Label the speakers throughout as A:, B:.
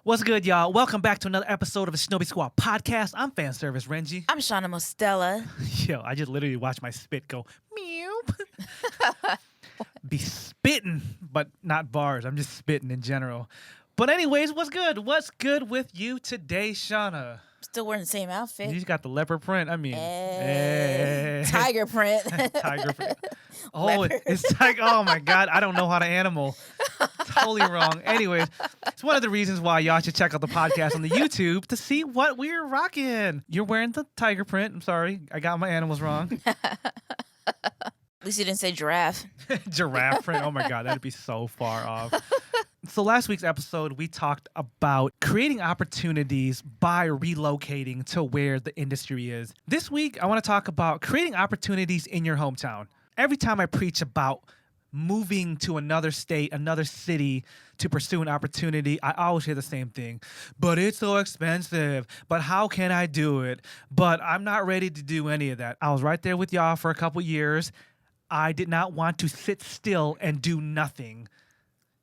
A: What's good, y'all? Welcome back to another episode of the Shinobi Squad Podcast. I'm fan service Renji.
B: I'm Shana Mostella.
A: Yo, I just literally watched my spit go meow. Be spitting, but not bars. I'm just spitting in general. But anyways, what's good? What's good with you today, Shana?
B: Still wearing the same outfit.
A: You just got the leopard print. I mean,
B: tiger print.
A: Tiger print. Oh, it's like, oh my God, I don't know how to animal. Totally wrong. Anyways, it's one of the reasons why y'all should check out the podcast on the YouTube to see what we're rocking. You're wearing the tiger print. I'm sorry. I got my animals wrong.
B: At least you didn't say giraffe.
A: Giraffe print. Oh my God, that'd be so far off. So last week's episode, we talked about creating opportunities by relocating to where the industry is. This week, I want to talk about creating opportunities in your hometown. Every time I preach about moving to another state, another city to pursue an opportunity, I always hear the same thing. But it's so expensive. But how can I do it? But I'm not ready to do any of that. I was right there with y'all for a couple years. I did not want to sit still and do nothing.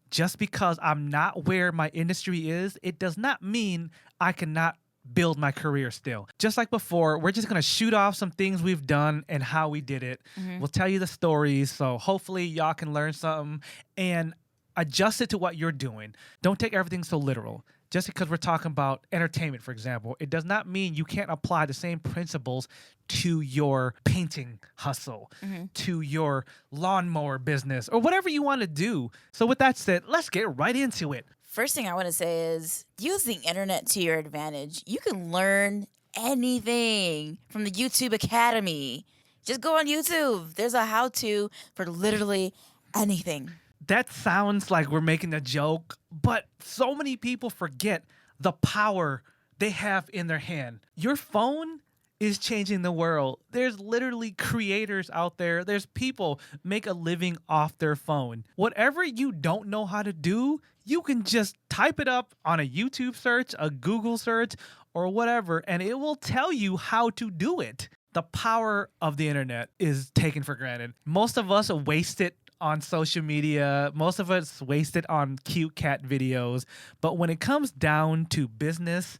A: Just because I'm not where my industry is, it does not mean I cannot build my career still. Just like before, we're just going to shoot off some things we've done and how we did it. Mm-hmm. We'll tell you the stories, so hopefully y'all can learn something and adjust it to what you're doing. Don't take everything so literal. Just because we're talking about entertainment, for example, it does not mean you can't apply the same principles to your painting hustle, to your lawnmower business, or whatever you want to do. So with that said, let's get right into it.
B: First thing I want to say is use the internet to your advantage. You can learn anything from the YouTube Academy. Just go on YouTube. There's a how-to for literally anything.
A: That sounds like we're making a joke, but so many people forget the power they have in their hand. Your phone is changing the world. There's literally creators out there. There's people make a living off their phone. Whatever you don't know how to do, you can just type it up on a YouTube search, a Google search, or whatever, and it will tell you how to do it. The power of the internet is taken for granted. Most of us waste it on social media. Most of us waste it on cute cat videos. But when it comes down to business,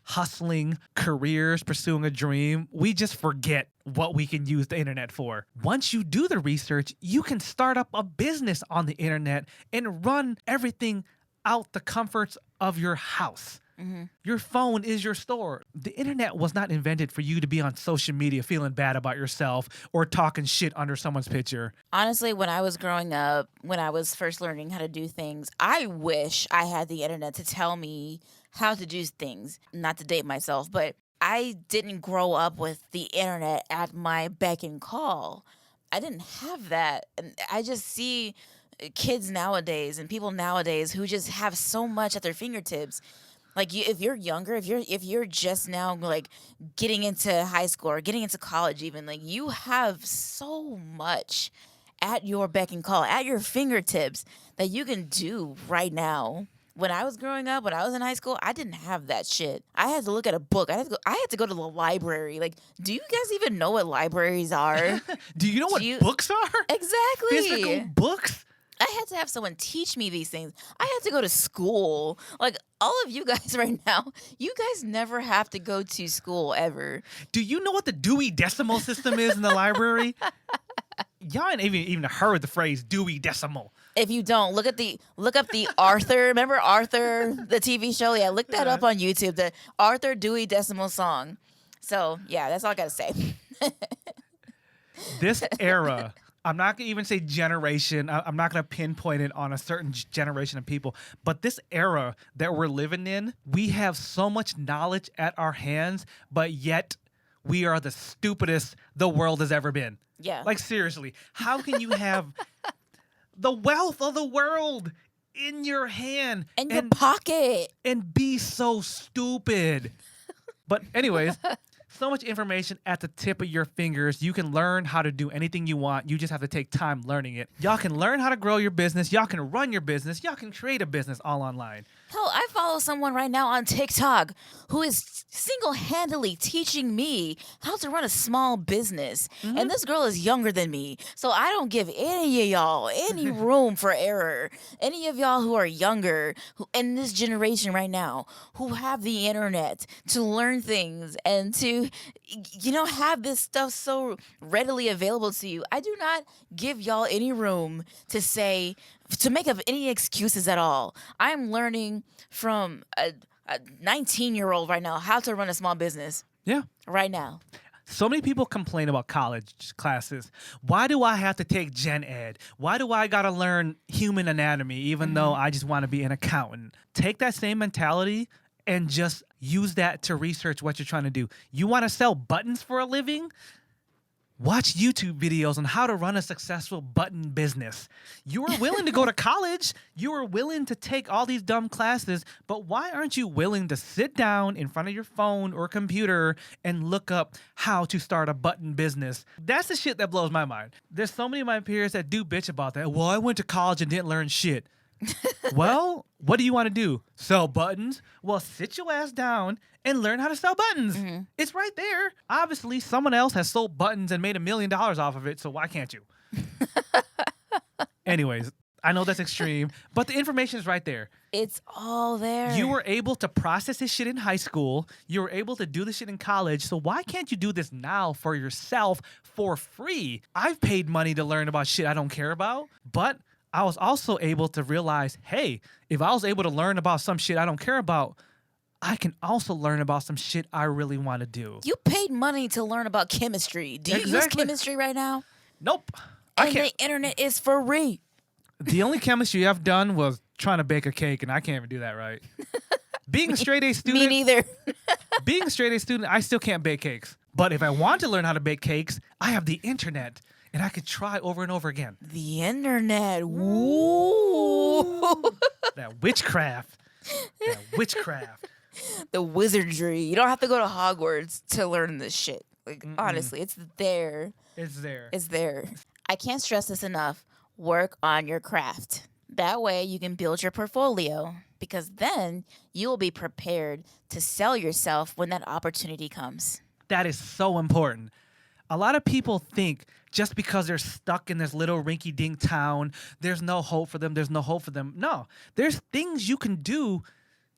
A: hustling, careers, pursuing a dream, we just forget what we can use the internet for. Once you do the research, you can start up a business on the internet and run everything out the comforts of your house. Mm-hmm. Your phone is your store. The internet was not invented for you to be on social media feeling bad about yourself or talking shit under someone's picture.
B: Honestly, when I was growing up, when I was first learning how to do things, I wish I had the internet to tell me how to do things. Not to date myself, but I didn't grow up with the internet at my beck and call. I didn't have that. And I just see kids nowadays and people nowadays who just have so much at their fingertips. Like if you're younger, if you're just now like getting into high school or getting into college even, like you have so much at your beck and call, at your fingertips that you can do right now. When I was growing up, when I was in high school, I didn't have that shit. I had to look at a book. I had to go to the library. Like, do you guys even know what libraries are?
A: Do you know what books are?
B: Exactly.
A: Physical books?
B: I had to have someone teach me these things. I had to go to school. Like, all of you guys right now, you guys never have to go to school ever.
A: Do you know what the Dewey Decimal System is in the library? Y'all ain't even heard the phrase Dewey Decimal.
B: If you don't, look up the Arthur. Remember Arthur, the TV show? Yeah, look that up on YouTube. The Arthur Dewey Decimal song. So, yeah, that's all I got to say.
A: This era, I'm not going to even say generation. I'm not going to pinpoint it on a certain generation of people. But this era that we're living in, we have so much knowledge at our hands, but yet we are the stupidest the world has ever been.
B: Yeah.
A: Like, seriously, how can you have the wealth of the world in your hand
B: in your pocket
A: and be so stupid? But anyways, So much information at the tip of your fingers. You can learn how to do anything you want. You just have to take time learning it. Y'all can learn how to grow your business. Y'all can run your business. Y'all can create a business all online.
B: Hell, I follow someone right now on TikTok who is single-handedly teaching me how to run a small business. And this girl is younger than me. So I don't give any of y'all any room for error. Any of y'all who are younger who in this generation right now who have the internet to learn things and to, have this stuff so readily available to you. I do not give y'all any room to make up any excuses at all. I'm learning from a 19-year-old right now how to run a small business.
A: Yeah.
B: Right now.
A: So many people complain about college classes. Why do I have to take gen ed? Why do I got to learn human anatomy even though I just want to be an accountant? Take that same mentality and just use that to research what you're trying to do. You want to sell buttons for a living? Watch YouTube videos on how to run a successful button business. You are willing to go to college. You are willing to take all these dumb classes, but why aren't you willing to sit down in front of your phone or computer and look up how to start a button business? That's the shit that blows my mind. There's so many of my peers that do bitch about that. Well, I went to college and didn't learn shit. Well, what do you want to do? Sell buttons? Well, sit your ass down and learn how to sell buttons. It's right there. Obviously, someone else has sold buttons and made $1 million off of it, so why can't you? Anyways, I know that's extreme, but the information is right there.
B: It's all there.
A: You were able to process this shit in high school. You were able to do this shit in college. So why can't you do this now for yourself for free? I've paid money to learn about shit I don't care about, but I was also able to realize, hey, if I was able to learn about some shit I don't care about, I can also learn about some shit I really want to do.
B: You paid money to learn about chemistry. Do you use chemistry right now?
A: Nope.
B: And the internet is free.
A: The only chemistry I've done was trying to bake a cake, and I can't even do that right. Being a straight A student.
B: Me neither.
A: Being a straight A student, I still can't bake cakes. But if I want to learn how to bake cakes, I have the internet. And I could try over and over again.
B: The internet. Woo.
A: That witchcraft.
B: The wizardry. You don't have to go to Hogwarts to learn this shit. Like, honestly, it's there.
A: It's there.
B: It's there. I can't stress this enough. Work on your craft. That way you can build your portfolio. Because then you will be prepared to sell yourself when that opportunity comes.
A: That is so important. A lot of people think just because they're stuck in this little rinky-dink town, there's no hope for them, No, there's things you can do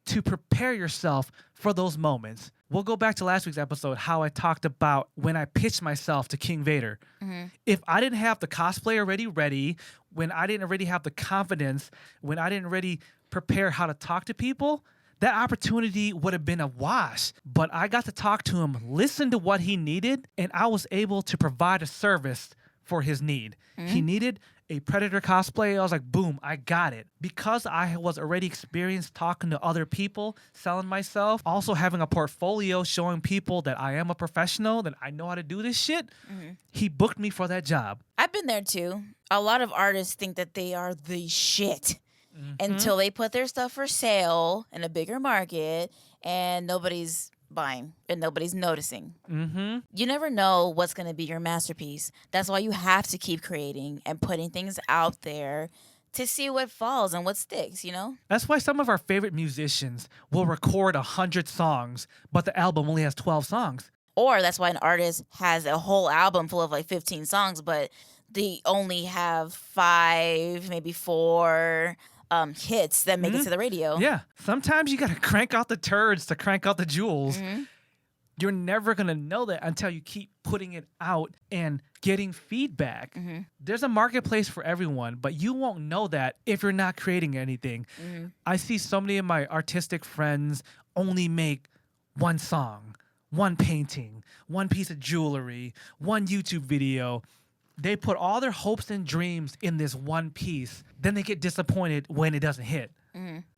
A: to prepare yourself for those moments. We'll go back to last week's episode, how I talked about when I pitched myself to King Vader. If I didn't have the cosplay already ready, when I didn't already have the confidence, when I didn't already prepare how to talk to people, that opportunity would have been a wash. But I got to talk to him, listen to what he needed, and I was able to provide a service for his need. He needed a Predator cosplay. I was like, boom, I got it. Because I was already experienced talking to other people, selling myself, also having a portfolio showing people that I am a professional, that I know how to do this shit, he booked me for that job.
B: I've been there too. A lot of artists think that they are the shit. Until they put their stuff for sale in a bigger market and nobody's buying and nobody's noticing. You never know what's going to be your masterpiece. That's why you have to keep creating and putting things out there to see what falls and what sticks,
A: That's why some of our favorite musicians will record 100 songs, but the album only has 12 songs.
B: Or that's why an artist has a whole album full of like 15 songs, but they only have 5, maybe 4 hits that make it to the radio.
A: Yeah. Sometimes you got to crank out the turds to crank out the jewels. You're never going to know that until you keep putting it out and getting feedback. There's a marketplace for everyone, but you won't know that if you're not creating anything. I see so many of my artistic friends only make one song, one painting, one piece of jewelry, one YouTube video. They put all their hopes and dreams in this one piece. Then they get disappointed when it doesn't hit.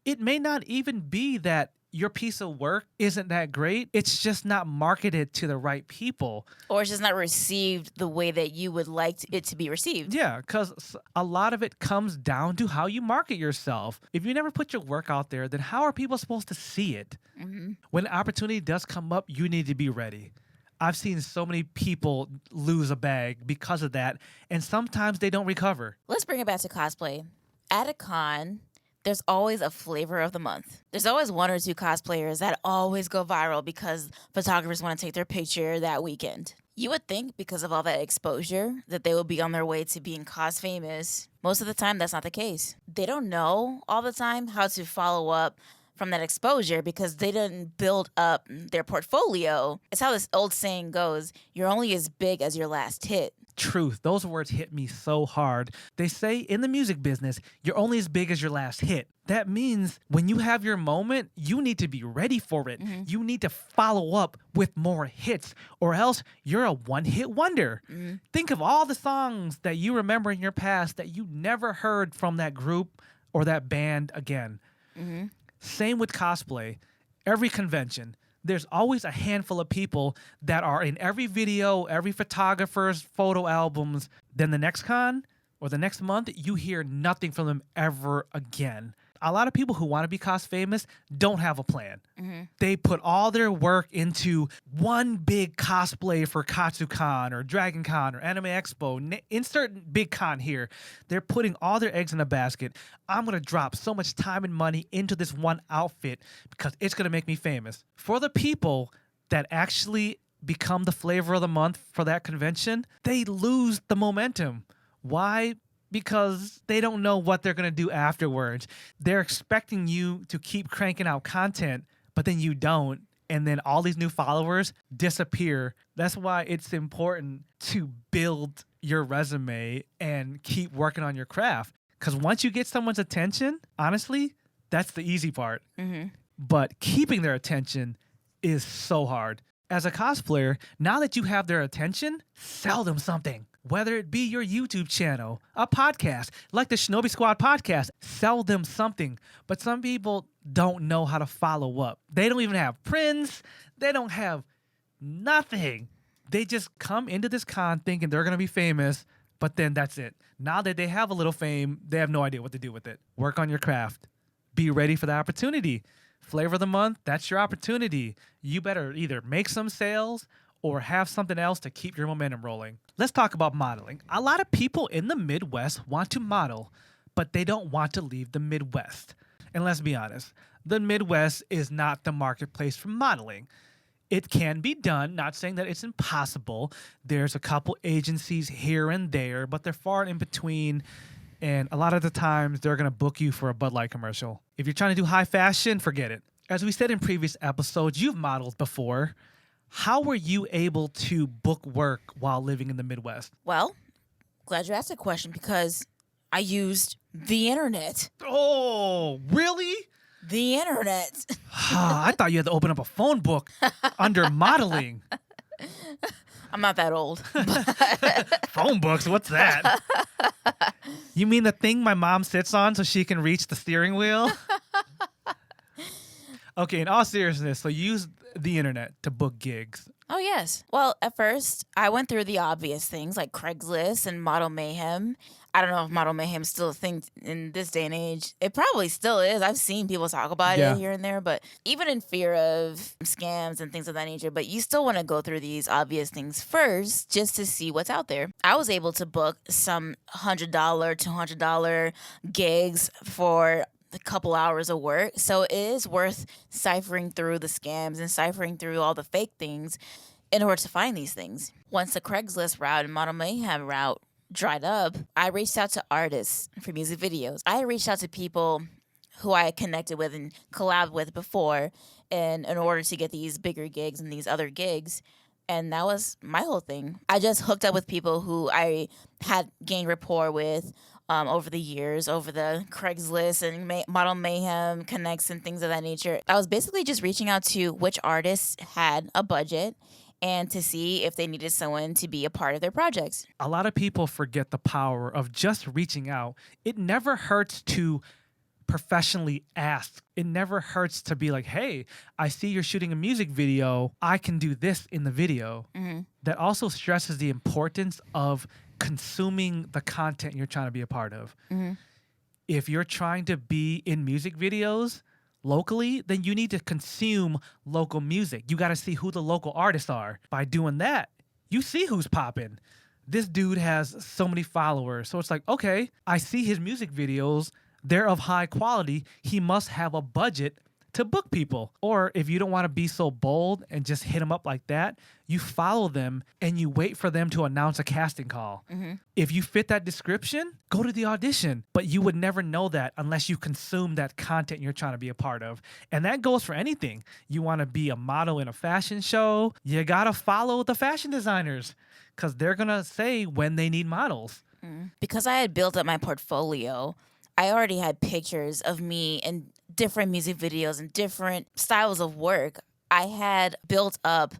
A: It may not even be that your piece of work isn't that great. It's just not marketed to the right people.
B: Or it's just not received the way that you would like it to be received.
A: Yeah, because a lot of it comes down to how you market yourself. If you never put your work out there, then how are people supposed to see it? When an opportunity does come up, you need to be ready. I've seen so many people lose a bag because of that, and sometimes they don't recover.
B: Let's bring it back to cosplay. At a con, there's always a flavor of the month. There's always one or two cosplayers that always go viral because photographers want to take their picture that weekend. You would think because of all that exposure that they would be on their way to being cos famous. Most of the time, that's not the case. They don't know all the time how to follow up from that exposure because they didn't build up their portfolio. It's how this old saying goes, you're only as big as your last hit.
A: Truth. Those words hit me so hard. They say in the music business, you're only as big as your last hit. That means when you have your moment, you need to be ready for it.
B: Mm-hmm.
A: You need to follow up with more hits, or else you're a one-hit wonder.
B: Mm-hmm.
A: Think of all the songs that you remember in your past that you never heard from that group or that band again.
B: Mm-hmm.
A: Same with cosplay. Every convention, there's always a handful of people that are in every video, every photographer's photo albums. Then the next con or the next month, you hear nothing from them ever again. A lot of people who want to be cos famous don't have a plan.
B: Mm-hmm.
A: They put all their work into one big cosplay for KatsuCon or Dragon Con or Anime Expo. Insert big con here. They're putting all their eggs in a basket. I'm going to drop so much time and money into this one outfit because it's going to make me famous. For the people that actually become the flavor of the month for that convention, they lose the momentum. Why? Because they don't know what they're going to do afterwards. They're expecting you to keep cranking out content, but then you don't. And then all these new followers disappear. That's why it's important to build your resume and keep working on your craft. Because once you get someone's attention, honestly, that's the easy part.
B: Mm-hmm.
A: But keeping their attention is so hard. As a cosplayer, now that you have their attention, sell them something. Whether it be your YouTube channel, a podcast, like the Shinobi Squad Podcast, sell them something. But some people don't know how to follow up. They don't even have prints. They don't have nothing. They just come into this con thinking they're going to be famous, but then that's it. Now that they have a little fame, they have no idea what to do with it. Work on your craft. Be ready for the opportunity. Flavor of the month, that's your opportunity. You better either make some sales or have something else to keep your momentum rolling. Let's talk about modeling. A lot of people in the Midwest want to model, but they don't want to leave the Midwest. And let's be honest, the Midwest is not the marketplace for modeling. It can be done, not saying that it's impossible. There's a couple agencies here and there, but they're far in between. And a lot of the times, they're going to book you for a Bud Light commercial. If you're trying to do high fashion, forget it. As we said in previous episodes, you've modeled before. How were you able to book work while living in the Midwest?
B: Well, glad you asked that question because I used the internet.
A: Oh, really?
B: The internet.
A: I thought you had to open up a phone book under modeling.
B: I'm not that old.
A: Phone books? What's that? You mean the thing my mom sits on so she can reach the steering wheel? Okay, in all seriousness, so you use the internet to book gigs.
B: Oh, yes. Well, at first, I went through the obvious things like Craigslist and Model Mayhem. I don't know if Model Mayhem is still a thing in this day and age. It probably still is. I've seen people talk about it here and there, but even in fear of scams and things of that nature, but you still want to go through these obvious things first just to see what's out there. I was able to book some $100, $200 gigs for a couple hours of work. So it is worth ciphering through the scams and ciphering through all the fake things in order to find these things. Once the Craigslist route and Model Mayhem route dried up, I reached out to artists for music videos. I reached out to people who I had connected with and collabed with before in order to get these bigger gigs and these other gigs. And that was my whole thing. I just hooked up with people who I had gained rapport with over the years, over the Craigslist and Model Mayhem connects and things of that nature. I was basically just reaching out to which artists had a budget and to see if they needed someone to be a part of their projects.
A: A lot of people forget the power of just reaching out. It never hurts to professionally ask. It never hurts to be like, hey, I see you're shooting a music video. I can do this in the video.
B: Mm-hmm.
A: That also stresses the importance of consuming the content you're trying to be a part of.
B: Mm-hmm.
A: If you're trying to be in music videos, locally, then you need to consume local music. You got to see who the local artists are. By doing that, you see who's popping. This dude has so many followers. So it's like, okay, I see his music videos. They're of high quality. He must have a budget to book people. Or if you don't want to be so bold and just hit them up like that, you follow them and you wait for them to announce a casting call. If you fit that description, go to the audition. But you would never know that unless you consume that content you're trying to be a part of. And that goes for anything. You want to be a model in a fashion show, you got to follow the fashion designers because they're going to say when they need models.
B: Because I had built up my portfolio, I already had pictures of me in different music videos and different styles of work. I had built up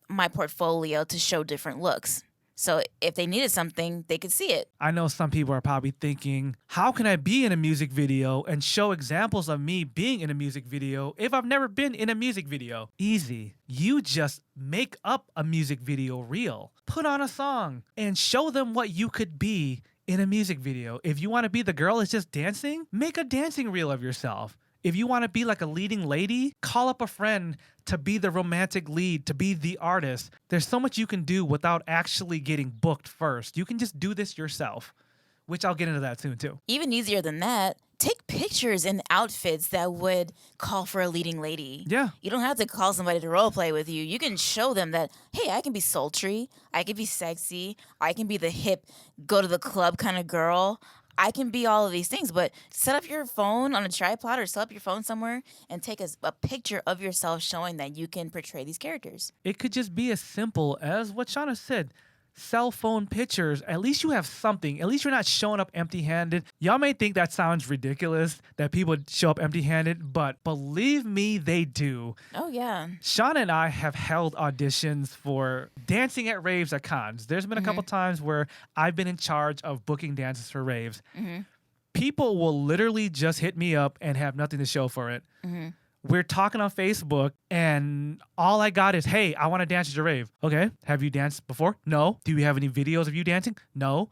B: my portfolio to show different looks. So if they needed something, they could see it.
A: I know some people are probably thinking, how can I be in a music video and show examples of me being in a music video if I've never been in a music video? Easy. You just make up a music video reel, put on a song, and show them what you could be in a music video. If you want to be the girl that's just dancing, make a dancing reel of yourself. If you want to be like a leading lady, call up a friend to be the romantic lead, to be the artist. There's so much you can do without actually getting booked first. You can just do this yourself, which I'll get into that soon too.
B: Even easier than that, take pictures in outfits that would call for a leading lady.
A: Yeah.
B: You don't have to call somebody to role play with you. You can show them that, hey, I can be sultry, I can be sexy, I can be the hip, go to the club kind of girl. I can be all of these things, but set up your phone on a tripod or set up your phone somewhere and take a picture of yourself showing that you can portray these characters.
A: It could just be as simple as what Shana said. Cell phone pictures. At least you have something. At least you're not showing up empty-handed. Y'all may think that sounds ridiculous that people show up empty-handed, but believe me, they do.
B: Oh, yeah.
A: Shana and I have held auditions for dancing at raves at cons. There's been a couple times where I've been in charge of booking dances for raves. People will literally just hit me up and have nothing to show for it. We're talking on Facebook, and all I got is, hey, I want to dance at your rave. Okay. Have you danced before? No. Do you have any videos of you dancing? No.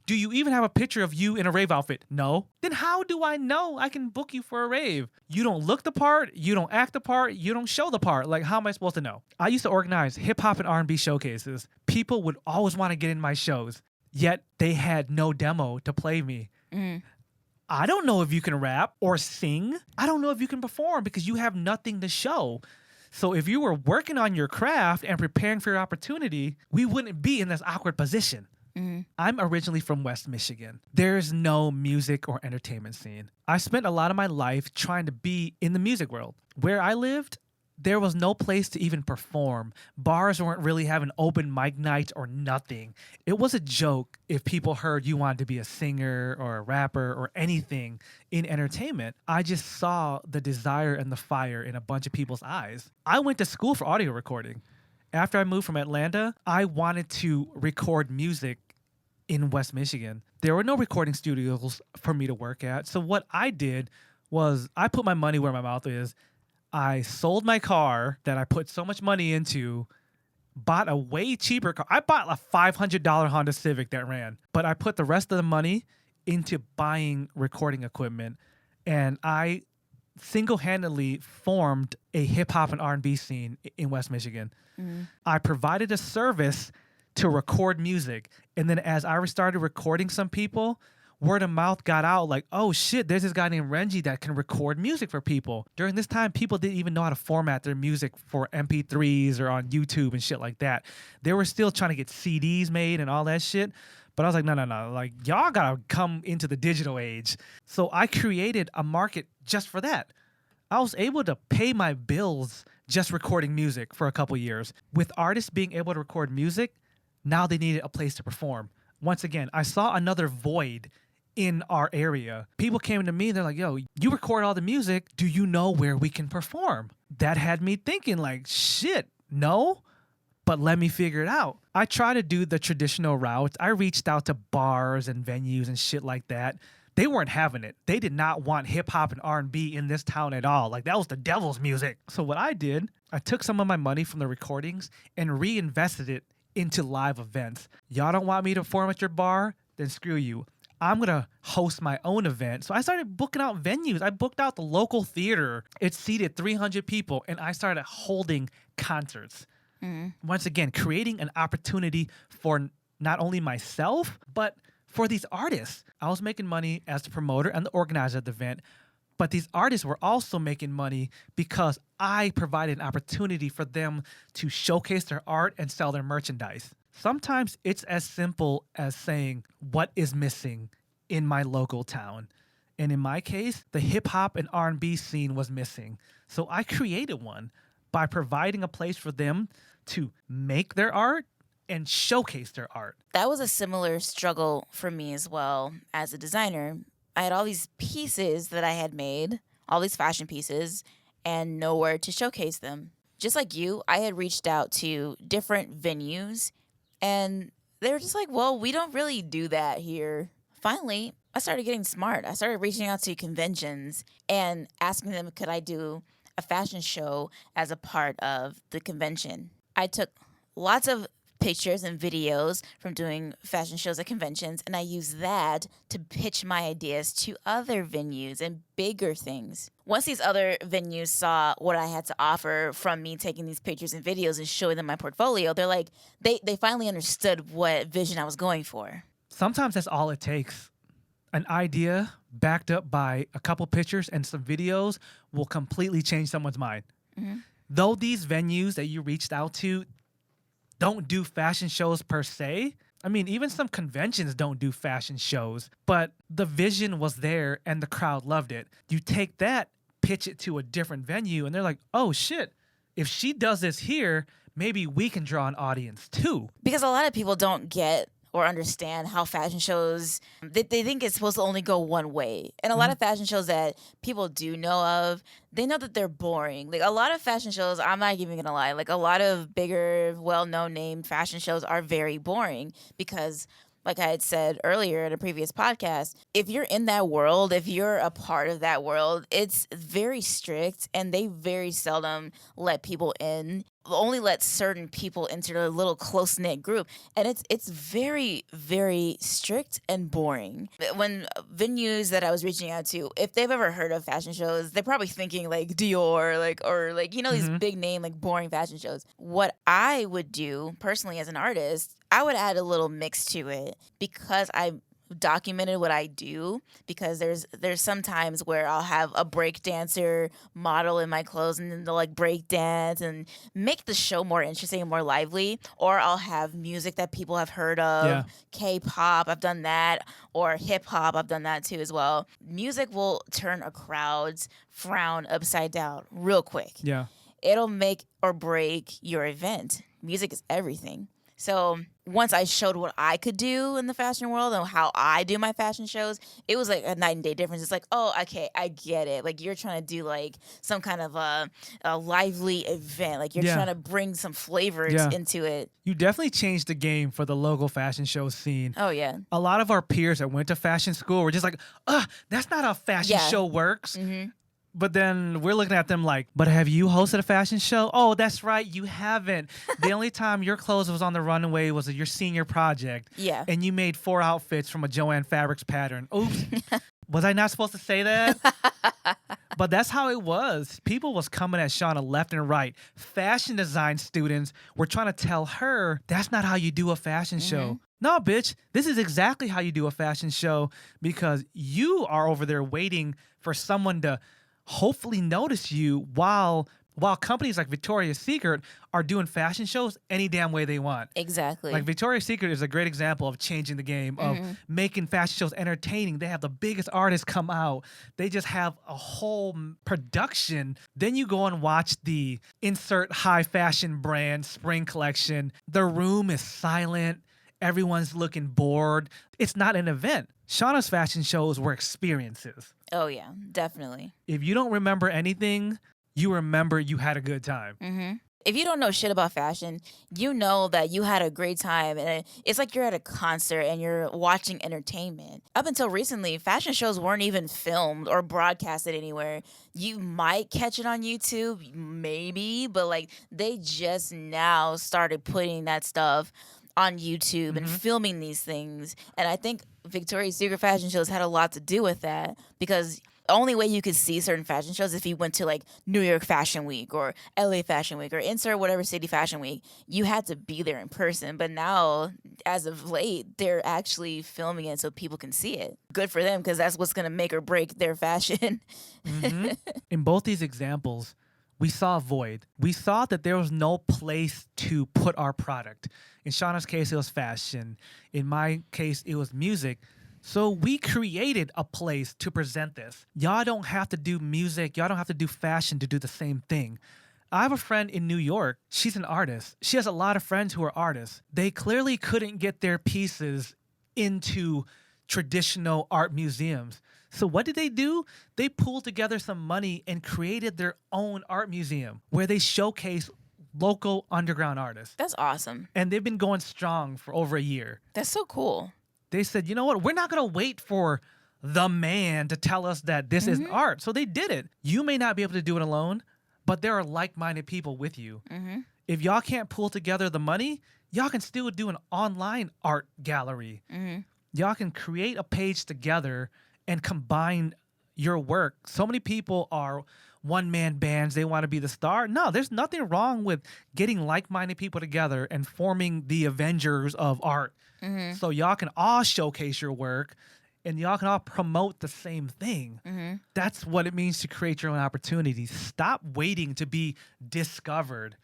A: Do you even have a picture of you in a rave outfit? No. Then how do I know I can book you for a rave? You don't look the part. You don't act the part. You don't show the part. Like, how am I supposed to know? I used to organize hip-hop and R&B showcases. People would always want to get in my shows, yet they had no demo to play me. I don't know if you can rap or sing. I don't know if you can perform because you have nothing to show. So if you were working on your craft and preparing for your opportunity, we wouldn't be in this awkward position. I'm originally from West Michigan. There's no music or entertainment scene. I spent a lot of my life trying to be in the music world. Where I lived, there was no place to even perform. Bars weren't really having open mic nights or nothing. It was a joke if people heard you wanted to be a singer or a rapper or anything in entertainment. I just saw the desire and the fire in a bunch of people's eyes. I went to school for audio recording. After I moved from Atlanta, I wanted to record music in West Michigan. There were no recording studios for me to work at. So what I did was I put my money where my mouth is. I sold my car that I put so much money into, bought a way cheaper car. I bought a $500 Honda Civic that ran, but I put the rest of the money into buying recording equipment, and I single-handedly formed a hip-hop and R&B scene in West Michigan. I provided a service to record music, and then as I started recording some people, word of mouth got out like, oh shit, there's this guy named Renji that can record music for people. During this time, people didn't even know how to format their music for MP3s or on YouTube and shit like that. They were still trying to get CDs made and all that shit. But I was like, no. Like, y'all gotta come into the digital age. So I created a market just for that. I was able to pay my bills just recording music for a couple years. With artists being able to record music, now they needed a place to perform. Once again, I saw another void in our area. People came to me, they're like, yo, you record all the music. Do you know where we can perform? That had me thinking like, shit, no, but let me figure it out. I try to do the traditional route. I reached out to bars and venues and shit like that. They weren't having it. They did not want hip hop and R&B in this town at all. Like, that was the devil's music. So what I did, I took some of my money from the recordings and reinvested it into live events. Y'all don't want me to perform at your bar? Then screw you. I'm going to host my own event. So I started booking out venues. I booked out the local theater. It seated 300 people, and I started holding concerts. Once again, creating an opportunity for not only myself, but for these artists. I was making money as the promoter and the organizer of the event, but these artists were also making money because I provided an opportunity for them to showcase their art and sell their merchandise. Sometimes it's as simple as saying, what is missing in my local town? And in my case, the hip hop and R&B scene was missing. So I created one by providing a place for them to make their art and showcase their art.
B: That was a similar struggle for me as well as a designer. I had all these pieces that I had made, all these fashion pieces, and nowhere to showcase them. Just like you, I had reached out to different venues, and they were just like, well, we don't really do that here. Finally, I started getting smart. I started reaching out to conventions and asking them, could I do a fashion show as a part of the convention? I took lots of pictures and videos from doing fashion shows at conventions, and I used that to pitch my ideas to other venues and bigger things. Once these other venues saw what I had to offer from me taking these pictures and videos and showing them my portfolio, they're like, they finally understood what vision I was going for.
A: Sometimes that's all it takes. An idea backed up by a couple pictures and some videos will completely change someone's mind. Though these venues that you reached out to don't do fashion shows per se, I mean, even some conventions don't do fashion shows, but the vision was there and the crowd loved it. You take that, pitch it to a different venue, and they're like, oh shit, if she does this here, maybe we can draw an audience too.
B: Because a lot of people don't get or understand how fashion shows, they think it's supposed to only go one way. And a lot of fashion shows that people do know of, they know that they're boring. Like a lot of fashion shows, I'm not even gonna lie, like a lot of bigger, well-known name fashion shows are very boring because, like I had said earlier in a previous podcast, if you're in that world, if you're a part of that world, it's very strict and they very seldom let people in. Only let certain people into a little close-knit group. And it's very, very strict and boring. When venues that I was reaching out to, if they've ever heard of fashion shows, they're probably thinking like Dior, or these big name, like boring fashion shows. What I would do personally as an artist, I would add a little mix to it because I documented what I do, because there's some times where I'll have a break dancer model in my clothes and then they'll like break dance and make the show more interesting and more lively, or I'll have music that people have heard of, K-pop, I've done that, or hip-hop, I've done that too as well. Music will turn a crowd's frown upside down real quick. It'll make or break your event. Music is everything. So once I showed what I could do in the fashion world and how I do my fashion shows, it was like a night and day difference. It's like, oh, okay, I get it. Like you're trying to do like some kind of a lively event. Like you're trying to bring some flavors into it.
A: You definitely changed the game for the local fashion show scene.
B: Oh, yeah.
A: A lot of our peers that went to fashion school were just like, that's not how fashion show works. But then we're looking at them like, but have you hosted a fashion show? Oh, that's right, you haven't. The only time your clothes was on the runway was your senior project.
B: Yeah.
A: And you made 4 outfits from a Joanne Fabrics pattern. Oops. Was I not supposed to say that? But that's how it was. People was coming at Shana left and right. Fashion design students were trying to tell her, that's not how you do a fashion show. No, bitch, this is exactly how you do a fashion show, because you are over there waiting for someone to hopefully notice you while companies like Victoria's Secret are doing fashion shows any damn way they want.
B: Exactly.
A: Like Victoria's Secret is a great example of changing the game, of making fashion shows entertaining. They have the biggest artists come out. They just have a whole production. Then you go and watch the insert high fashion brand spring collection. The room is silent. Everyone's looking bored. It's not an event. Shauna's fashion shows were experiences.
B: Oh, yeah, definitely.
A: If you don't remember anything, you remember you had a good time.
B: If you don't know shit about fashion, you know that you had a great time. And it's like you're at a concert and you're watching entertainment. Up until recently, fashion shows weren't even filmed or broadcasted anywhere. You might catch it on YouTube, maybe, but like they just now started putting that stuff on YouTube and filming these things. And I think Victoria's Secret fashion shows had a lot to do with that, because the only way you could see certain fashion shows is if you went to like New York Fashion Week or LA Fashion Week or insert whatever city fashion week. You had to be there in person. But now, as of late, they're actually filming it so people can see it. Good for them, because that's what's going to make or break their fashion.
A: In both these examples, we saw a void. We saw that there was no place to put our product. In Shana's case, it was fashion. In my case, it was music. So we created a place to present this. Y'all don't have to do music. Y'all don't have to do fashion to do the same thing. I have a friend in New York. She's an artist. She has a lot of friends who are artists. They clearly couldn't get their pieces into traditional art museums. So what did they do? They pulled together some money and created their own art museum where they showcase local underground artists.
B: That's awesome.
A: And they've been going strong for over a year.
B: That's so cool.
A: They said, you know what? We're not going to wait for the man to tell us that this isn't art. So they did it. You may not be able to do it alone, but there are like-minded people with you. If y'all can't pull together the money, y'all can still do an online art gallery. Y'all can create a page together and combine your work. So many people are one-man bands. They want to be the star. No, there's nothing wrong with getting like-minded people together and forming the Avengers of art. So y'all can all showcase your work and y'all can all promote the same thing. That's what it means to create your own opportunities. Stop waiting to be discovered.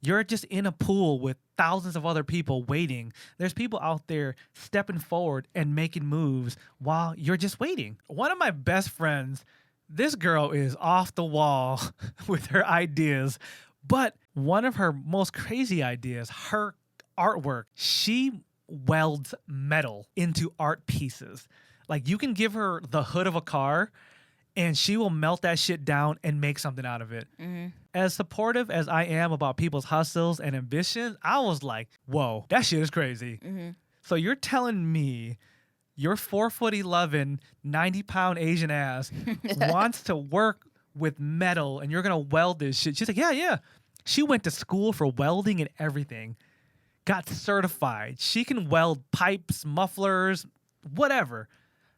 A: You're just in a pool with thousands of other people waiting. There's people out there stepping forward and making moves while you're just waiting. One of my best friends, this girl is off the wall with her ideas, but one of her most crazy ideas, her artwork, she welds metal into art pieces. Like, you can give her the hood of a car and she will melt that shit down and make something out of it. As supportive as I am about people's hustles and ambitions, I was like, whoa, that shit is crazy. So you're telling me your 4'11", 90-pound Asian ass wants to work with metal and you're going to weld this shit? She's like, yeah. She went to school for welding and everything. Got certified. She can weld pipes, mufflers, whatever.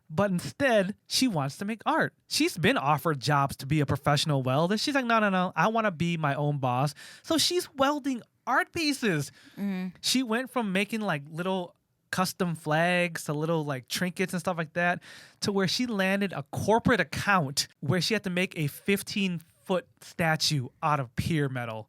A: But instead, she wants to make art. She's been offered jobs to be a professional welder. She's like, no. I want to be my own boss. So she's welding art pieces. She went from making like little custom flags to little like trinkets and stuff like that to where she landed a corporate account where she had to make a 15-foot statue out of pure metal.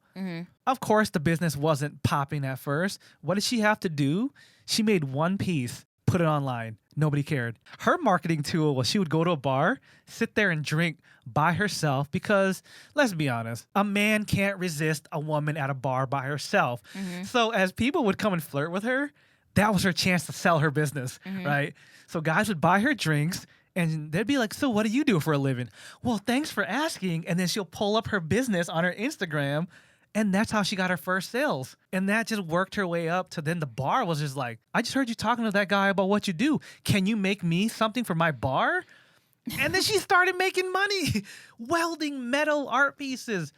A: Of course, the business wasn't popping at first. What did she have to do? She made one piece, put it online. Nobody cared. Her marketing tool was she would go to a bar, sit there and drink by herself because, let's be honest, a man can't resist a woman at a bar by herself. So as people would come and flirt with her, that was her chance to sell her business, right? So guys would buy her drinks and they'd be like, so what do you do for a living? Well, thanks for asking. And then she'll pull up her business on her Instagram. And that's how she got her first sales. And that just worked her way up to then the bar was just like, I just heard you talking to that guy about what you do. Can you make me something for my bar? And then she started making money welding metal art pieces.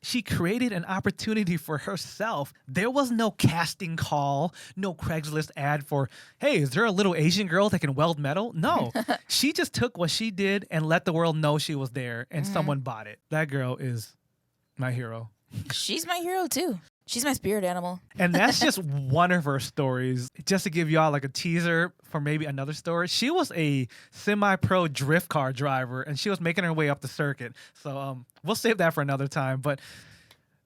A: She created an opportunity for herself. There was no casting call, no Craigslist ad for, hey, is there a little Asian girl that can weld metal? No. She just took what she did and let the world know she was there and someone bought it. That girl is my hero.
B: She's my hero too. She's my spirit animal.
A: And that's just one of her stories. Just to give y'all like a teaser for maybe another story. She was a semi-pro drift car driver and she was making her way up the circuit. So we'll save that for another time. But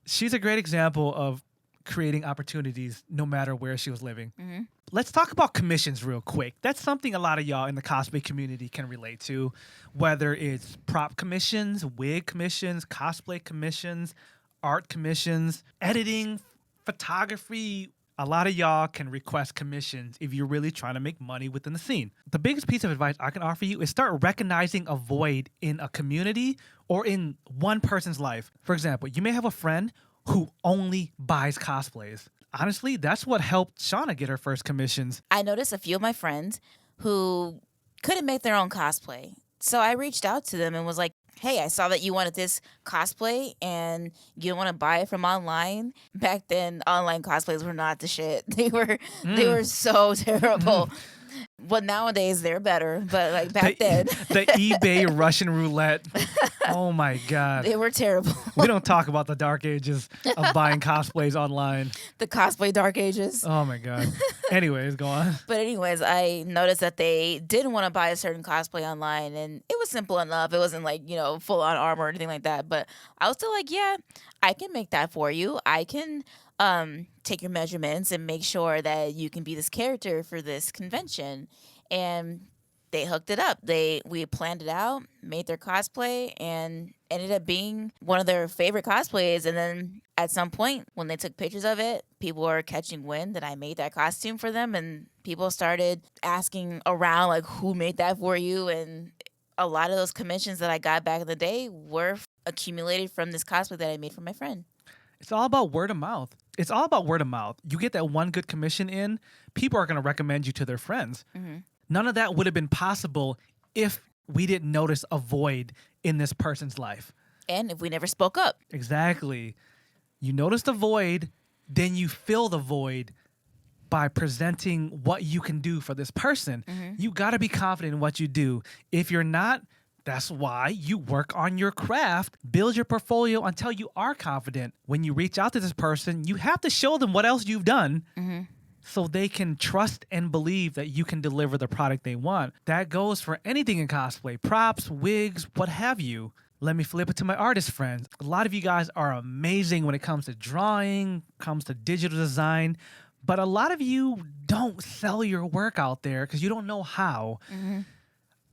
A: she's a great example of creating opportunities no matter where she was living. Let's talk about commissions real quick. That's something a lot of y'all in the cosplay community can relate to. Whether it's prop commissions, wig commissions, cosplay commissions, art commissions, editing, photography. A lot of y'all can request commissions if you're really trying to make money within the scene. The biggest piece of advice I can offer you is start recognizing a void in a community or in one person's life. For example, you may have a friend who only buys cosplays. Honestly, that's what helped Shana get her first commissions.
B: I noticed a few of my friends who couldn't make their own cosplay. So I reached out to them and was like, hey, I saw that you wanted this cosplay and you want to buy it from online. Back then, online cosplays were not the shit. They were so terrible. Well, nowadays they're better, but like back then,
A: the eBay Russian roulette. Oh my God.
B: they were terrible.
A: We don't talk about the dark ages of buying cosplays online.
B: The cosplay dark ages.
A: Oh my God. Anyways, go on.
B: But anyways, I noticed that they didn't want to buy a certain cosplay online, and it was simple enough. It wasn't like, full on armor or anything like that. But I was still like, yeah, I can make that for you. I can take your measurements and make sure that you can be this character for this convention. And they hooked it up. We planned it out, made their cosplay, and ended up being one of their favorite cosplays. And then at some point, when they took pictures of it, people were catching wind that I made that costume for them, and people started asking around like, who made that for you? And a lot of those commissions that I got back in the day were accumulated from this cosplay that I made for my friend.
A: It's all about word of mouth. It's all about word of mouth. You get that one good commission in, people are going to recommend you to their friends.
B: Mm-hmm.
A: None of that would have been possible if we didn't notice a void in this person's life.
B: And if we never spoke up.
A: Exactly. You notice the void, then you fill the void by presenting what you can do for this person.
B: Mm-hmm.
A: You got to be confident in what you do. If you're not, that's why you work on your craft, build your portfolio until you are confident. When you reach out to this person, you have to show them what else you've done.
B: Mm-hmm.
A: So they can trust and believe that you can deliver the product they want. That goes for anything in cosplay, props, wigs, what have you. Let me flip it to my artist friends. A lot of you guys are amazing when it comes to drawing, comes to digital design, but a lot of you don't sell your work out there because you don't know how.
B: Mm-hmm.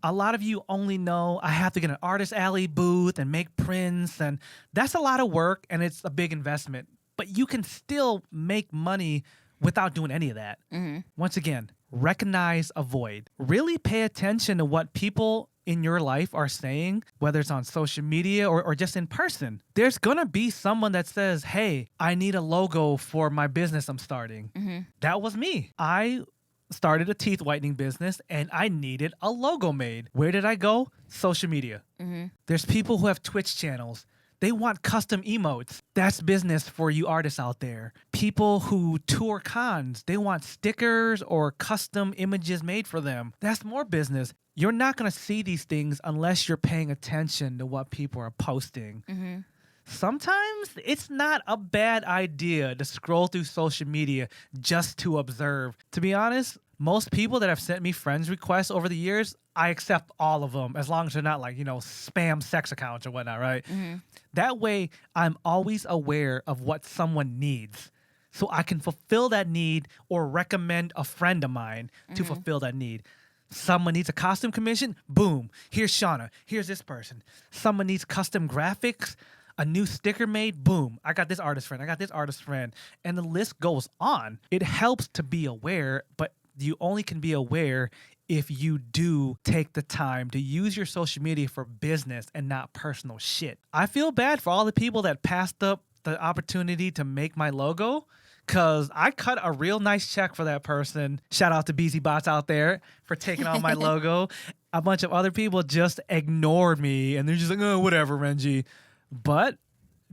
A: A lot of you only know I have to get an artist alley booth and make prints, and that's a lot of work and it's a big investment. But you can still make money without doing any of that.
B: Mm-hmm.
A: Once again, recognize a void. Really pay attention to what people in your life are saying, whether it's on social media or just in person. There's going to be someone that says, hey, I need a logo for my business I'm starting.
B: Mm-hmm.
A: That was me. I started a teeth whitening business and I needed a logo made. Where did I go? Social media.
B: Mm-hmm.
A: There's people who have Twitch channels. They want custom emotes. That's business for you artists out there. People who tour cons, they want stickers or custom images made for them. That's more business. You're not going to see these things unless you're paying attention to what people are posting.
B: Mm-hmm.
A: Sometimes it's not a bad idea to scroll through social media just to observe. To be honest, most people that have sent me friends requests over the years, I accept all of them as long as they're not like, spam sex accounts or whatnot, right?
B: Mm-hmm.
A: That way, I'm always aware of what someone needs. So I can fulfill that need or recommend a friend of mine to fulfill that need. Someone needs a costume commission, boom, here's Shana, here's this person. Someone needs custom graphics, a new sticker made, boom, I got this artist friend, I got this artist friend. And the list goes on. It helps to be aware, but you only can be aware if you do take the time to use your social media for business and not personal shit. I feel bad for all the people that passed up the opportunity to make my logo because I cut a real nice check for that person. Shout out to BZ Bots out there for taking on my logo. A bunch of other people just ignored me and they're just like, oh, whatever, Renji. But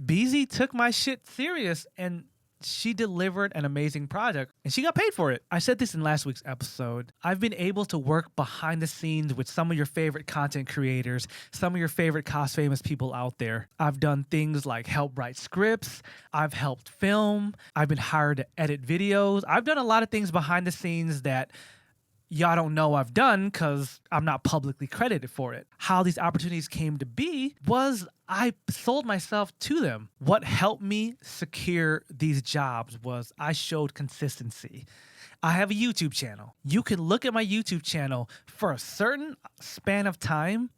A: BZ took my shit serious and she delivered an amazing project and she got paid for it. I said this in last week's episode. I've been able to work behind the scenes with some of your favorite content creators, some of your favorite cos famous people out there. I've done things like help write scripts. I've helped film. I've been hired to edit videos. I've done a lot of things behind the scenes that y'all don't know I've done because I'm not publicly credited for it. How these opportunities came to be was I sold myself to them. What helped me secure these jobs was I showed consistency. I have a YouTube channel. You can look at my YouTube channel for a certain span of time.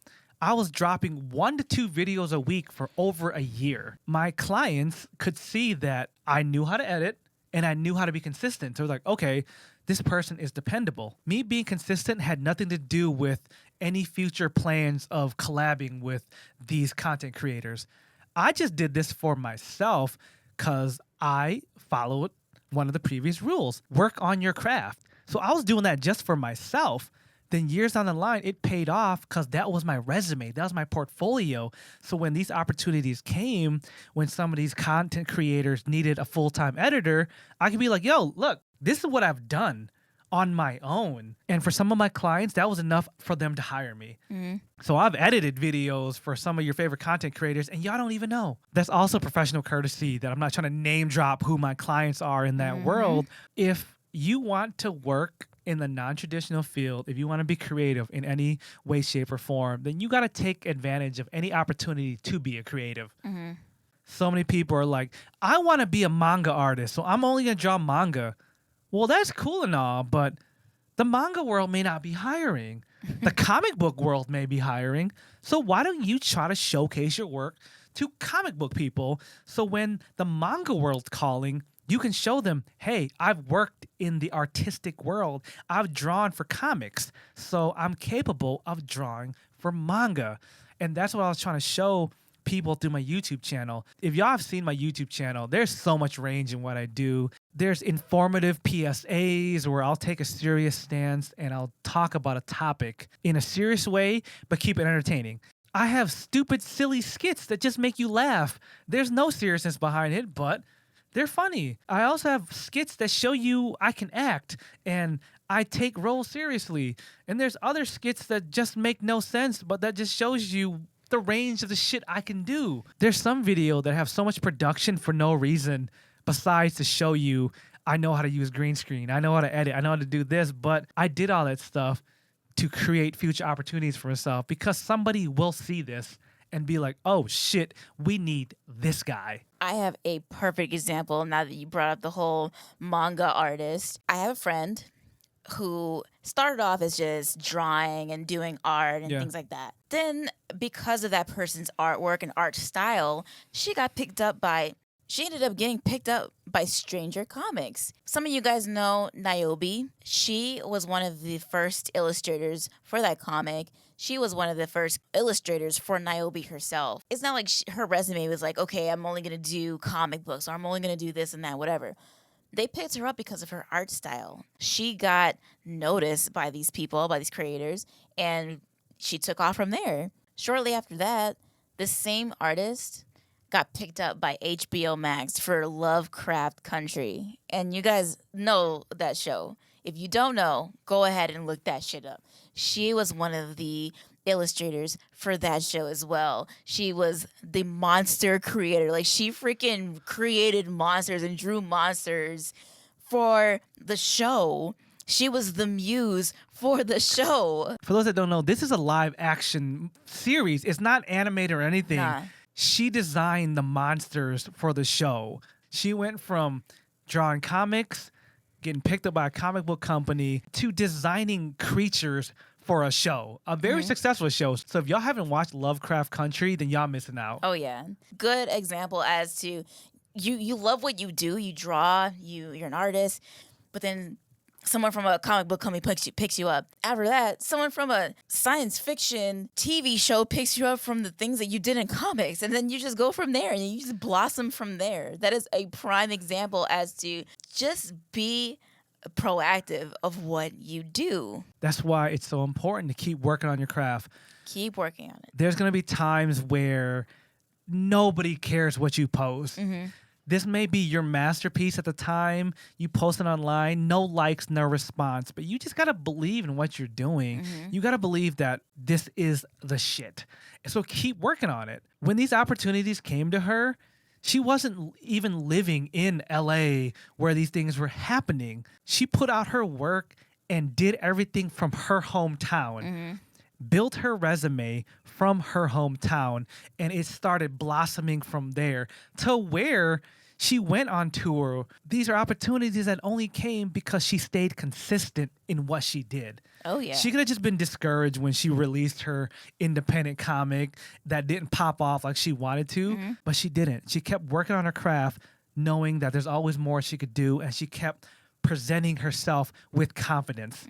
A: I was dropping 1 to 2 videos a week for over a year. My clients could see that I knew how to edit and I knew how to be consistent. So it was like, okay, this person is dependable. Me being consistent had nothing to do with any future plans of collabing with these content creators. I just did this for myself because I followed one of the previous rules. Work on your craft. So I was doing that just for myself. then years down the line, it paid off because that was my resume. That was my portfolio. So when these opportunities came, when some of these content creators needed a full-time editor, I could be like, yo, look, this is what I've done on my own. And for some of my clients, that was enough for them to hire me. So I've edited videos for some of your favorite content creators, and y'all don't even know. That's also professional courtesy, that I'm not trying to name drop who my clients are in that world. If you want to work in the non-traditional field, if you want to be creative in any way, shape, or form, then you got to take advantage of any opportunity to be a creative. So many people are like, I want to be a manga artist, so I'm only going to draw manga. Well, that's cool and all, but the manga world may not be hiring. The comic book world may be hiring. So why don't you try to showcase your work to comic book people, so when the manga world's calling, you can show them, hey, I've worked in the artistic world. I've drawn for comics, so I'm capable of drawing for manga. And that's what I was trying to show people through my YouTube channel. If y'all have seen my YouTube channel, there's so much range in what I do. There's informative PSAs where I'll take a serious stance and I'll talk about a topic in a serious way, but keep it entertaining. I have stupid, silly skits that just make you laugh. There's no seriousness behind it, but they're funny. I also have skits that show you I can act and I take roles seriously. And there's other skits that just make no sense, but that just shows you the range of the shit I can do. There's some video that have so much production for no reason besides to show you I know how to use green screen, I know how to edit, I know how to do this, but I did all that stuff to create future opportunities for myself because somebody will see this and be like, oh shit, we need this guy.
B: I have a perfect example now that you brought up the whole manga artist. I have a friend who started off as just drawing and doing art and things like that. Then, because of that person's artwork and art style, she ended up getting picked up by Stranger Comics. Some of you guys know Niobe. She was one of the first illustrators for that comic. She was one of the first illustrators for Niobe herself. It's not like her resume was like, okay, I'm only going to do comic books, or I'm only going to do this and that, whatever. They picked her up because of her art style. She got noticed by these people, by these creators, and she took off from there. Shortly after that, the same artist got picked up by HBO Max for Lovecraft Country. And you guys know that show. If you don't know, go ahead and look that shit up. She was one of the illustrators for that show as well. She was the monster creator. Like, she freaking created monsters and drew monsters for the show. She was the muse for the show.
A: For those that don't know, this is a live action series. It's not animated or anything.
B: Nah.
A: She designed the monsters for the show. She went from drawing comics, getting picked up by a comic book company, to designing creatures for a show. A very successful show. So if y'all haven't watched Lovecraft Country, then y'all missing out.
B: Oh, yeah. Good example as to you love what you do. You draw, you're an artist, but then someone from a comic book company picks you up. After that, someone from a science fiction TV show picks you up from the things that you did in comics. And then you just go from there and you just blossom from there. That is a prime example as to just be proactive of what you do.
A: That's why it's so important to keep working on your craft.
B: Keep working on it.
A: There's going to be times where nobody cares what you post. This may be your masterpiece at the time. You post it online, no likes, no response. But you just got to believe in what you're doing. You got to believe that this is the shit. So keep working on it. When these opportunities came to her, she wasn't even living in LA where these things were happening. She put out her work and did everything from her hometown. Built her resume from her hometown, and it started blossoming from there to where she went on tour. These are opportunities that only came because she stayed consistent in what she did.
B: Oh, yeah.
A: She could have just been discouraged when she released her independent comic that didn't pop off like she wanted to, but she didn't. She kept working on her craft, knowing that there's always more she could do, and she kept presenting herself with confidence.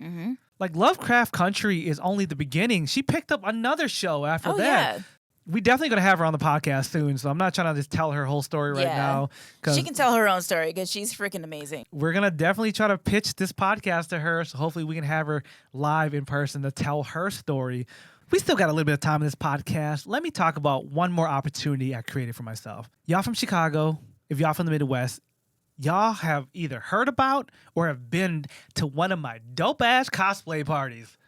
A: Like, Lovecraft Country is only the beginning. She picked up another show after that.
B: Yeah.
A: We definitely going to have her on the podcast soon, so I'm not trying to just tell her whole story right now.
B: She can tell her own story because she's freaking amazing.
A: We're going to definitely try to pitch this podcast to her, so hopefully we can have her live in person to tell her story. We still got a little bit of time in this podcast. Let me talk about one more opportunity I created for myself. Y'all from Chicago, if y'all from the Midwest, y'all have either heard about or have been to one of my dope-ass cosplay parties.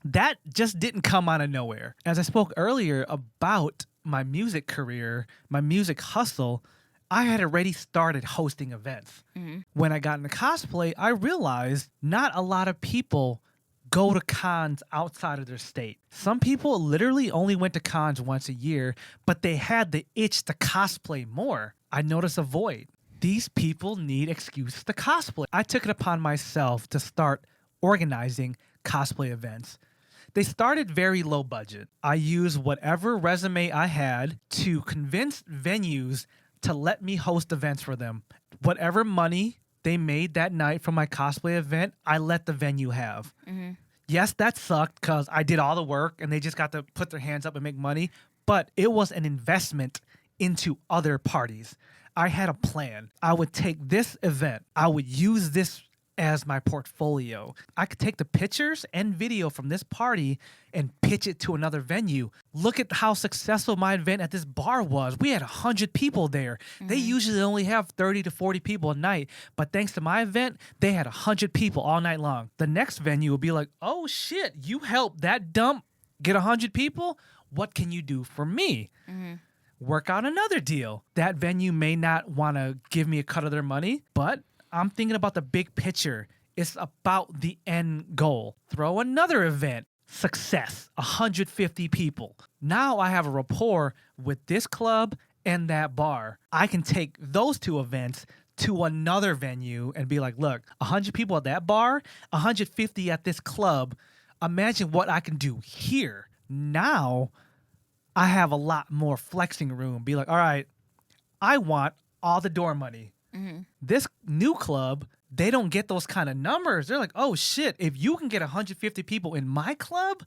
A: That just didn't come out of nowhere. As I spoke earlier about my music career, my music hustle, I had already started hosting events. Mm-hmm. When I got into cosplay, I realized not a lot of people go to cons outside of their state. Some people literally only went to cons once a year, but they had the itch to cosplay more. I noticed a void. These people need excuse to cosplay. I took it upon myself to start organizing cosplay events. They started very low budget. I used whatever resume I had to convince venues to let me host events for them. Whatever money they made that night from my cosplay event, I let the venue have. Mm-hmm. Yes, that sucked because I did all the work and they just got to put their hands up and make money, but it was an investment into other parties. I had a plan. I would take this event. I would use this as my portfolio. I could take the pictures and video from this party and pitch it to another venue. Look at how successful my event at this bar was. We had 100 people there. Mm-hmm. They usually only have 30 to 40 people a night, but thanks to my event, they had 100 people all night long. The next venue will be like, oh shit, you helped that dump get 100 people? What can you do for me? Mm-hmm. Work out another deal. That venue may not want to give me a cut of their money, but I'm thinking about the big picture. It's about the end goal. Throw another event. Success. 150 people. Now I have a rapport with this club and that bar. I can take those two events to another venue and be like, look, 100 people at that bar, 150 at this club. Imagine what I can do here. Now I have a lot more flexing room. Be like, all right, I want all the door money. Mm-hmm. This new club, they don't get those kind of numbers. They're like, oh shit, if you can get 150 people in my club,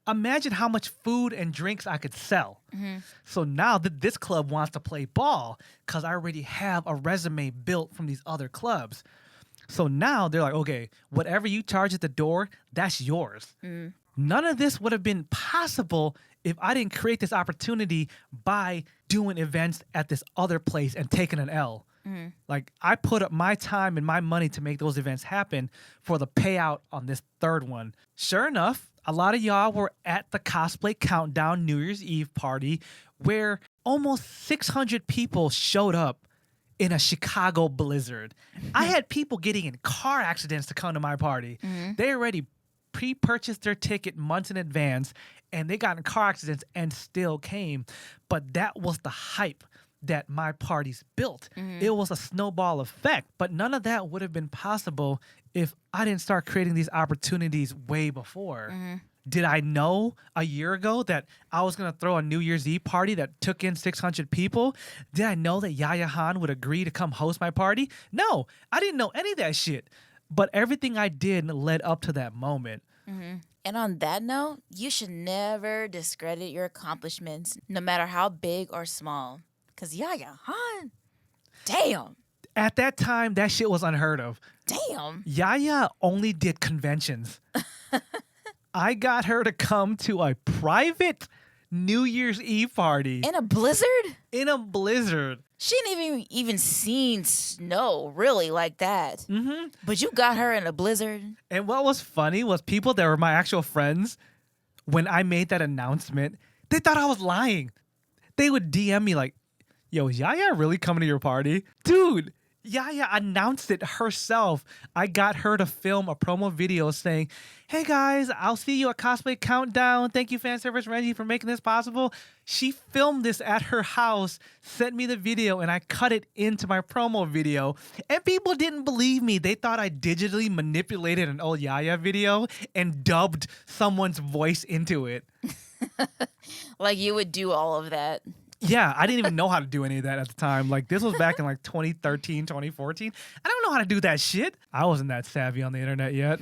A: imagine how much food and drinks I could sell. Mm-hmm. So now this club wants to play ball because I already have a resume built from these other clubs. So now they're like, okay, whatever you charge at the door, that's yours. Mm-hmm. None of this would have been possible if I didn't create this opportunity by doing events at this other place and taking an L. Mm-hmm. Like, I put up my time and my money to make those events happen for the payout on this third one. Sure enough, a lot of y'all were at the Cosplay Countdown New Year's Eve party where almost 600 people showed up in a Chicago blizzard. I had people getting in car accidents to come to my party. Mm-hmm. They already pre-purchased their ticket months in advance, and they got in car accidents and still came. But that was the hype that my parties built. Mm-hmm. It was a snowball effect, but none of that would have been possible if I didn't start creating these opportunities way before. Mm-hmm. Did I know a year ago that I was going to throw a New Year's Eve party that took in 600 people? Did I know that Yaya Han would agree to come host my party? No, I didn't know any of that shit. But everything I did led up to that moment.
B: Mm-hmm. And on that note, you should never discredit your accomplishments, no matter how big or small. Because Yaya Han, damn.
A: At that time, that shit was unheard of.
B: Damn.
A: Yaya only did conventions. I got her to come to a private New Year's Eve party.
B: In a blizzard?
A: In a blizzard.
B: She didn't even seen snow, really, like that. Mm-hmm. But you got her in a blizzard.
A: And what was funny was people that were my actual friends, when I made that announcement, they thought I was lying. They would DM me like, yo, is Yaya really coming to your party? Dude, Yaya announced it herself. I got her to film a promo video saying, hey guys, I'll see you at Cosplay Countdown. Thank you, fan service Renji, for making this possible. She filmed this at her house, sent me the video, and I cut it into my promo video. And people didn't believe me. They thought I digitally manipulated an old Yaya video and dubbed someone's voice into it.
B: Like you would do all of that.
A: Yeah, I didn't even know how to do any of that at the time. Like, this was back in like 2013, 2014. I don't know how to do that shit. I wasn't that savvy on the internet yet.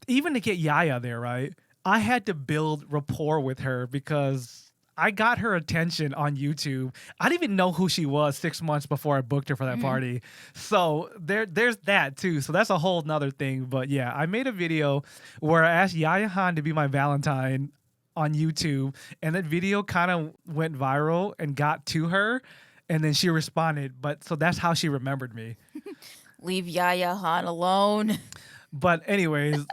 A: Even to get Yaya there, right? I had to build rapport with her because I got her attention on YouTube. I didn't even know who she was 6 months before I booked her for that party. So there's that too. So that's a whole nother thing. But yeah, I made a video where I asked Yaya Han to be my Valentine on YouTube, and that video kind of went viral and got to her, and then she responded. But so that's how she remembered me.
B: Leave Yaya Han alone.
A: But anyways,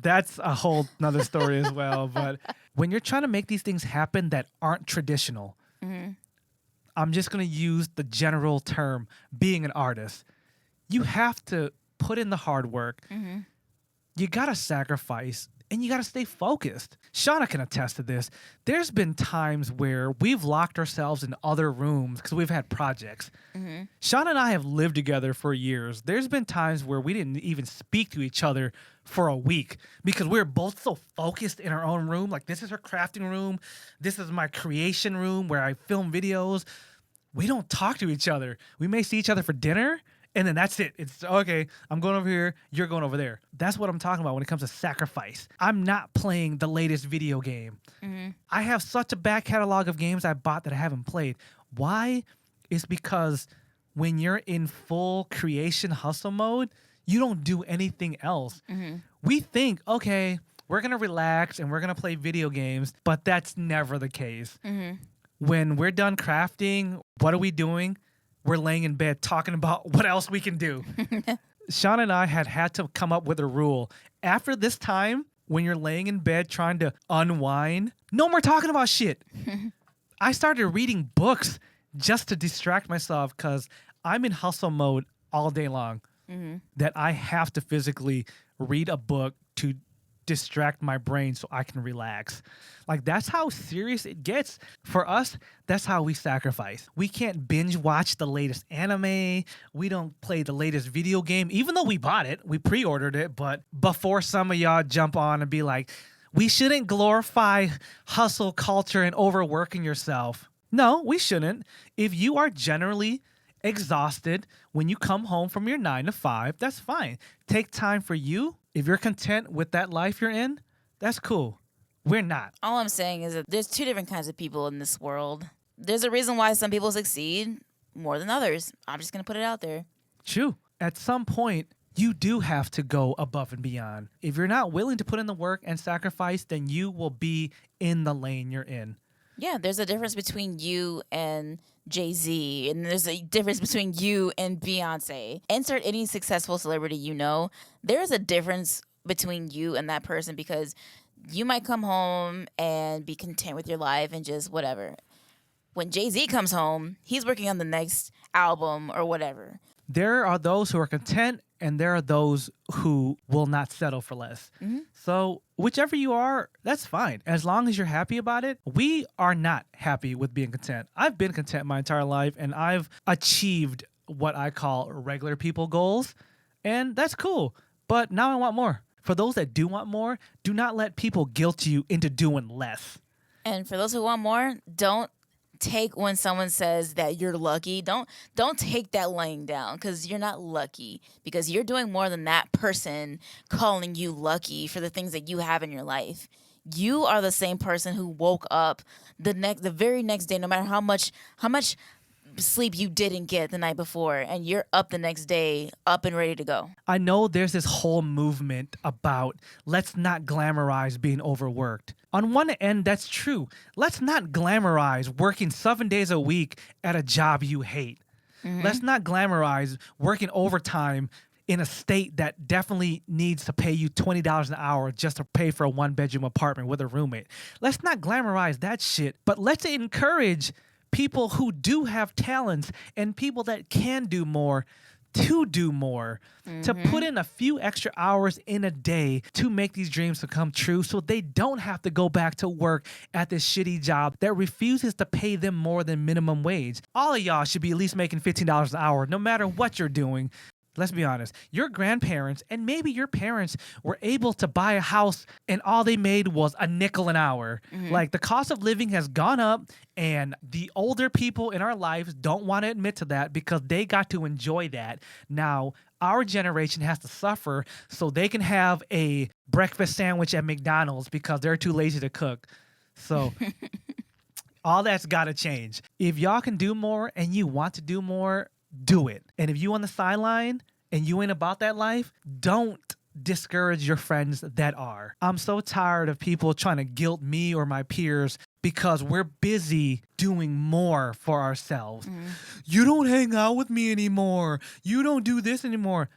A: that's a whole nother story as well. But when you're trying to make these things happen that aren't traditional, I'm just going to use the general term, being an artist. You have to put in the hard work. You got to sacrifice, and you got to stay focused. Shana can attest to this. There's been times where we've locked ourselves in other rooms because we've had projects. Shana and I have lived together for years. There's been times where we didn't even speak to each other for a week because we were both so focused in our own room. Like, this is her crafting room. This is my creation room where I film videos. We don't talk to each other. We may see each other for dinner, and then that's it. It's okay, I'm going over here, you're going over there. That's what I'm talking about when it comes to sacrifice. I'm not playing the latest video game. I have such a back catalog of games I bought that I haven't played. Why? It's because when you're in full creation hustle mode, you don't do anything else. We think, okay, we're going to relax and we're going to play video games, but that's never the case. When we're done crafting, what are we doing? We're laying in bed talking about what else we can do. Shana and I had to come up with a rule. After this time, when you're laying in bed trying to unwind, no more talking about shit. I started reading books just to distract myself because I'm in hustle mode all day long. That I have to physically read a book to distract my brain so I can relax. Like, that's how serious it gets. For us, that's how we sacrifice. We can't binge watch the latest anime. We don't play the latest video game, even though we bought it, we pre-ordered it. But before some of y'all jump on and be like, we shouldn't glorify hustle culture and overworking yourself. No, we shouldn't. If you are generally exhausted when you come home from your 9 to 5, that's fine. Take time for you. If you're content with that life you're in, that's cool. We're not.
B: All I'm saying is that there's two different kinds of people in this world. There's a reason why some people succeed more than others. I'm just going to put it out there.
A: True. At some point, you do have to go above and beyond. If you're not willing to put in the work and sacrifice, then you will be in the lane you're in.
B: Yeah, there's a difference between you and Jay-Z, and there's a difference between you and Beyonce. Insert any successful celebrity you know. There is a difference between you and that person because you might come home and be content with your life and just whatever. When Jay-Z comes home, he's working on the next album or whatever.
A: There are those who are content, and there are those who will not settle for less. So whichever you are, that's fine. As long as you're happy about it. We are not happy with being content. I've been content my entire life, and I've achieved what I call regular people goals, and that's cool. But now I want more. For those that do want more, do not let people guilt you into doing less.
B: And for those who want more, don't take when someone says that you're lucky. Don't take that laying down because you're not lucky, because you're doing more than that person calling you lucky for the things that you have in your life. You are the same person who woke up the very next day, no matter how much sleep you didn't get the night before, and you're up the next day, up and ready to go.
A: I know there's this whole movement about let's not glamorize being overworked. On one end, that's true. Let's not glamorize working 7 days a week at a job you hate. Let's not glamorize working overtime in a state that definitely needs to pay you $20 an hour just to pay for a one-bedroom apartment with a roommate. Let's not glamorize that shit, but let's encourage people who do have talents and people that can do more to do more, to put in a few extra hours in a day to make these dreams come true so they don't have to go back to work at this shitty job that refuses to pay them more than minimum wage. All of y'all should be at least making $15 an hour no matter what you're doing. Let's be honest. Your grandparents and maybe your parents were able to buy a house and all they made was a nickel an hour. Like the cost of living has gone up and the older people in our lives don't want to admit to that because they got to enjoy that. Now, our generation has to suffer so they can have a breakfast sandwich at McDonald's because they're too lazy to cook. So all that's got to change. If y'all can do more and you want to do more, do it. And if you on the sideline and you ain't about that life, don't discourage your friends that are. I'm so tired of people trying to guilt me or my peers because we're busy doing more for ourselves. You don't hang out with me anymore. You don't do this anymore.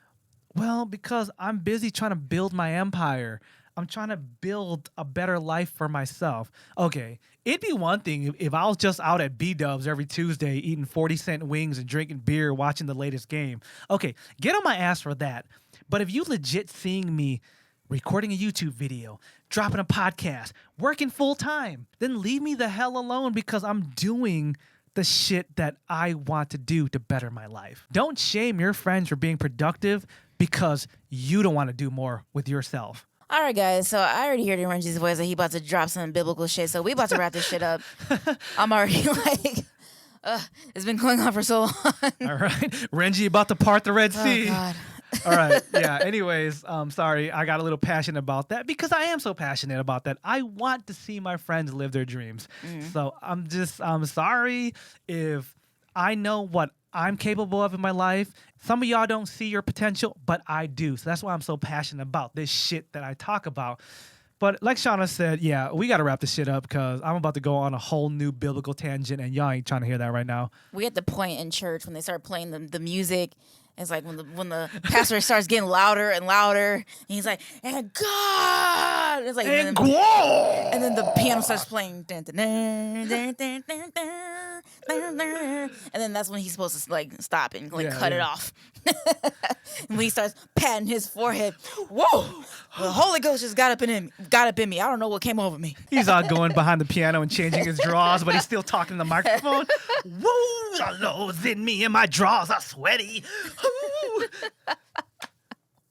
A: Well, because I'm busy trying to build my empire. I'm trying to build a better life for myself. Okay, it'd be one thing if I was just out at B-Dubs every Tuesday eating 40-cent wings and drinking beer, watching the latest game. Okay, get on my ass for that. But if you legit seeing me recording a YouTube video, dropping a podcast, working full time, then leave me the hell alone because I'm doing the shit that I want to do to better my life. Don't shame your friends for being productive because you don't want to do more with yourself.
B: All right, guys. So I already heard in Renji's voice that he about to drop some biblical shit. So we about to wrap this shit up. I'm already like, it's been going on for so long.
A: All right. Renji about to part the Red Sea.
B: Oh, God.
A: All right. Yeah. Anyways, sorry. I got a little passionate about that because I am so passionate about that. I want to see my friends live their dreams. So I'm sorry if I know what I'm capable of in my life. Some of y'all don't see your potential, but I do. So that's why I'm so passionate about this shit that I talk about. But like Shana said, yeah, we got to wrap this shit up because I'm about to go on a whole new biblical tangent and y'all ain't trying to hear that right now.
B: We at the point in church when they start playing the music. It's like when the pastor starts getting louder and louder, and he's like, "And God," it's like, and then the piano starts playing, and then that's when he's supposed to like stop and like cut it off. And when he starts patting his forehead, whoa, the Holy Ghost just got up in me. I don't know what came over me.
A: He's all going behind the piano and changing his drawers, but he's still talking to the microphone. Woo, the Lord's in me and my drawers are sweaty.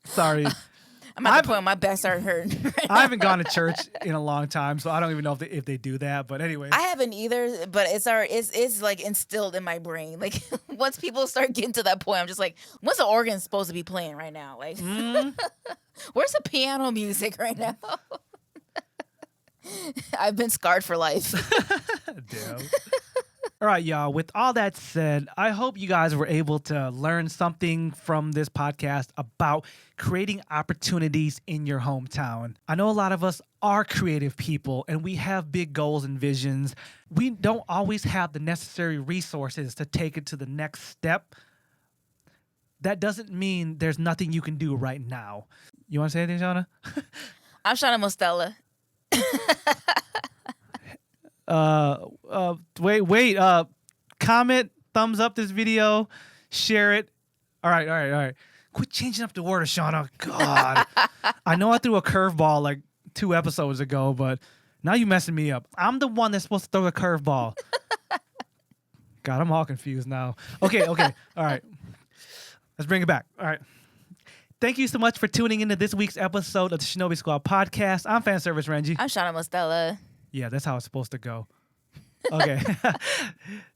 A: Sorry.
B: I'm at the point where my back started hurting. Right
A: I haven't gone to church in a long time, so I don't even know if they do that. But anyway,
B: I haven't either. But it's like instilled in my brain. Like once people start getting to that point, I'm just like, what's the organ supposed to be playing right now? Like, where's the piano music right now? I've been scarred for life.
A: Damn. All right, y'all. With all that said, I hope you guys were able to learn something from this podcast about creating opportunities in your hometown. I know a lot of us are creative people and we have big goals and visions. We don't always have the necessary resources to take it to the next step. That doesn't mean there's nothing you can do right now. You want to say anything, Shana?
B: I'm Shana Mostella.
A: Wait. Comment, thumbs up this video, share it. All right. Quit changing up the order, Shauna. God. I know I threw a curveball like 2 episodes ago, but now you messing me up. I'm the one that's supposed to throw the curveball. God, I'm all confused now. Okay. All right. Let's bring it back. All right. Thank you so much for tuning into this week's episode of the Shinobi Squad Podcast. I'm fan service Renji.
B: I'm Shana Mostella.
A: Yeah, that's how it's supposed to go. Okay.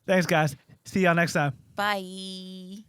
A: Thanks, guys. See y'all next time.
B: Bye.